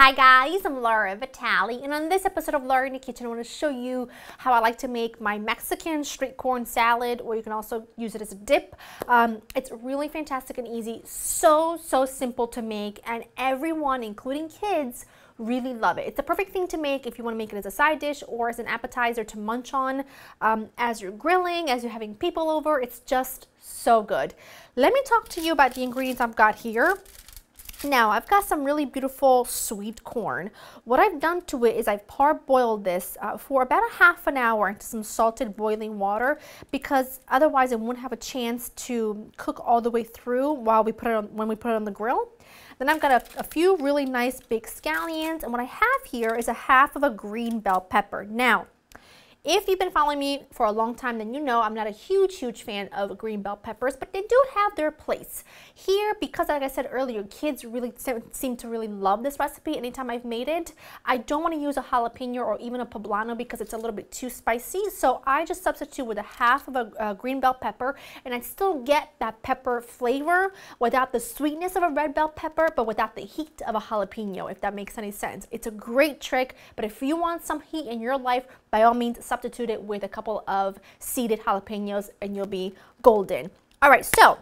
Hi guys, I'm Laura Vitale, and on this episode of Laura in the Kitchen, I want to show you how I like to make my Mexican street corn salad, or you can also use it as a dip. It's really fantastic and easy, so simple to make, and everyone, including kids, really love it. It's the perfect thing to make if you want to make it as a side dish or as an appetizer to munch on as you're grilling, as you're having people over. It's just so good. Let me talk to you about the ingredients I've got here. Now, I've got some really beautiful sweet corn. What I've done to it is I've parboiled this for about a half an hour into some salted boiling water, because otherwise it wouldn't have a chance to cook all the way through while we put it on, when we put it on the grill. Then I've got a few really nice big scallions, and what I have here is a half of a green bell pepper. Now, if you've been following me for a long time, then you know I'm not a huge fan of green bell peppers, but they do have their place. Here, because like I said earlier, kids really seem to really love this recipe anytime I've made it. I don't want to use a jalapeno or even a poblano because it's a little bit too spicy, so I just substitute with a half of a green bell pepper, and I still get that pepper flavor without the sweetness of a red bell pepper, but without the heat of a jalapeno, if that makes any sense. It's a great trick, but if you want some heat in your life, by all means, substitute it with a couple of seeded jalapenos and you'll be golden. All right, so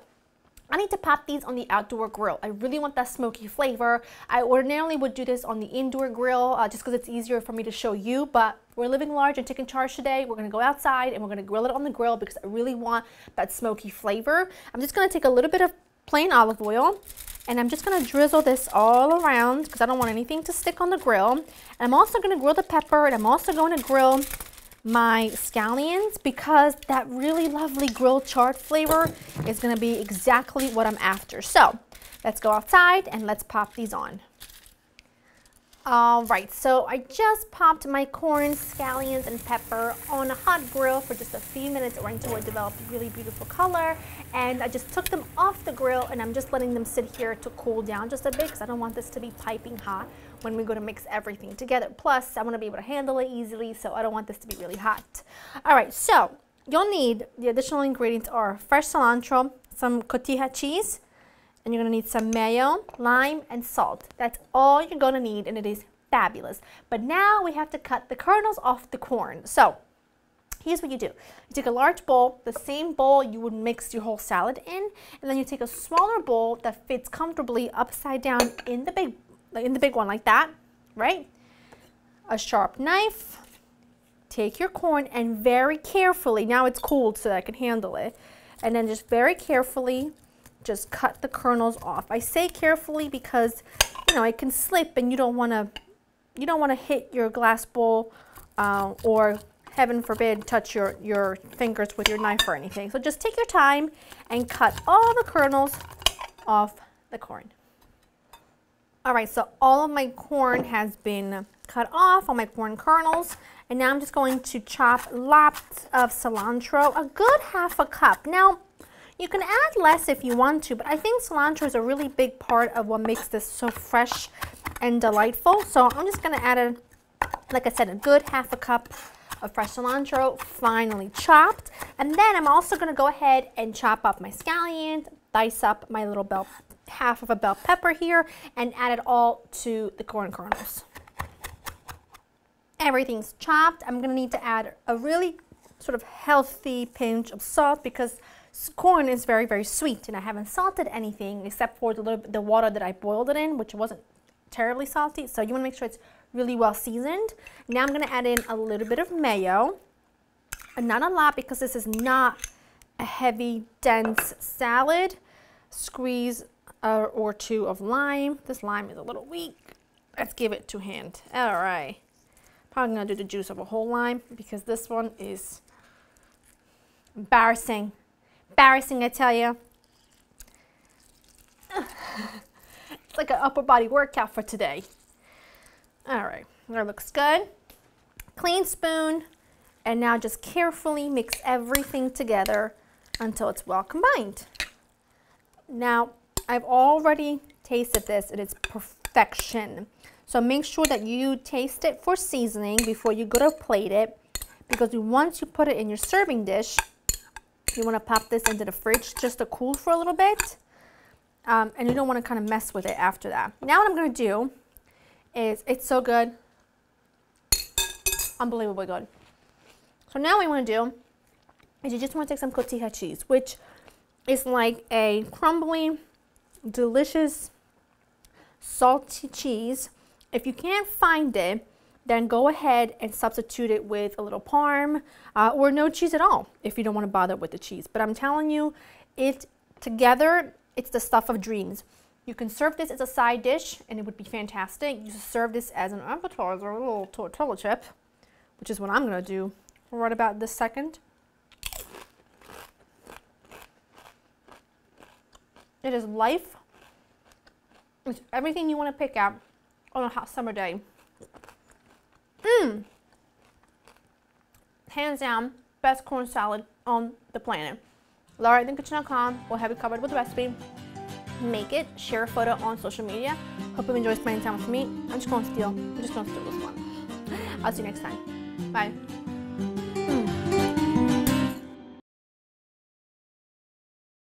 I need to pop these on the outdoor grill. I really want that smoky flavor. I ordinarily would do this on the indoor grill just because it's easier for me to show you, but we're living large and taking charge today. We're gonna go outside and we're gonna grill it on the grill because I really want that smoky flavor. I'm just gonna take a little bit of plain olive oil, and I'm just going to drizzle this all around because I don't want anything to stick on the grill. And I'm also going to grill the pepper, and I'm also going to grill my scallions because that really lovely grilled charred flavor is going to be exactly what I'm after. So let's go outside and let's pop these on. All right, so I just popped my corn, scallions, and pepper on a hot grill for just a few minutes or until it developed a really beautiful color. And I just took them off the grill, and I'm just letting them sit here to cool down just a bit because I don't want this to be piping hot when we go to mix everything together. Plus, I want to be able to handle it easily, so I don't want this to be really hot. All right, so you'll need, the additional ingredients are fresh cilantro, some cotija cheese, and you're going to need some mayo, lime, and salt. That's all you're going to need, and it is fabulous. But now we have to cut the kernels off the corn. So here's what you do. You take a large bowl, the same bowl you would mix your whole salad in, and then you take a smaller bowl that fits comfortably upside down in the big one like that, right? A sharp knife. Take your corn and very carefully, now it's cooled so that I can handle it, and then just very carefully just cut the kernels off. I say carefully because, you know, it can slip and you don't want to hit your glass bowl or, heaven forbid, touch your fingers with your knife or anything. So just take your time and cut all the kernels off the corn. All right, so all of my corn has been cut off, all my corn kernels, and now I'm just going to chop lots of cilantro, a good half a cup. Now, you can add less if you want to, but I think cilantro is a really big part of what makes this so fresh and delightful. So I'm just going to add, like I said, a good half a cup of fresh cilantro, finely chopped. And then I'm also going to go ahead and chop up my scallions, dice up my little half of a bell pepper here, and add it all to the corn kernels. Everything's chopped. I'm going to need to add a really sort of healthy pinch of salt because corn is very sweet, and I haven't salted anything except for the water that I boiled it in, which wasn't terribly salty. So you want to make sure it's really well seasoned. Now I'm going to add in a little bit of mayo, and not a lot because this is not a heavy, dense salad. Squeeze or two of lime. This lime is a little weak. Let's give it 2 hands. All right. Probably going to do the juice of a whole lime because this one is embarrassing. Embarrassing, I tell you. It's like an upper body workout for today. All right, that looks good. Clean spoon, and now just carefully mix everything together until it's well combined. Now, I've already tasted this and it's perfection. So make sure that you taste it for seasoning before you go to plate it, because once you put it in your serving dish, you want to pop this into the fridge just to cool for a little bit, and you don't want to kind of mess with it after that. Now what I'm going to do it's so good. Unbelievably good. So now what we want to do is you just want to take some cotija cheese, which is like a crumbly, delicious, salty cheese. If you can't find it, then go ahead and substitute it with a little parm or no cheese at all if you don't want to bother with the cheese. But I'm telling you, it together, it's the stuff of dreams. You can serve this as a side dish and it would be fantastic. You can serve this as an appetizer, a little tortilla chip, which is what I'm going to do right about this second. It is life. It's everything you want to pick out on a hot summer day. Hands down, best corn salad on the planet. LauraInTheKitchen.com will have you covered with the recipe. Make it, share a photo on social media. Hope you enjoy spending time with me. I'm just gonna steal this one. I'll see you next time. Bye.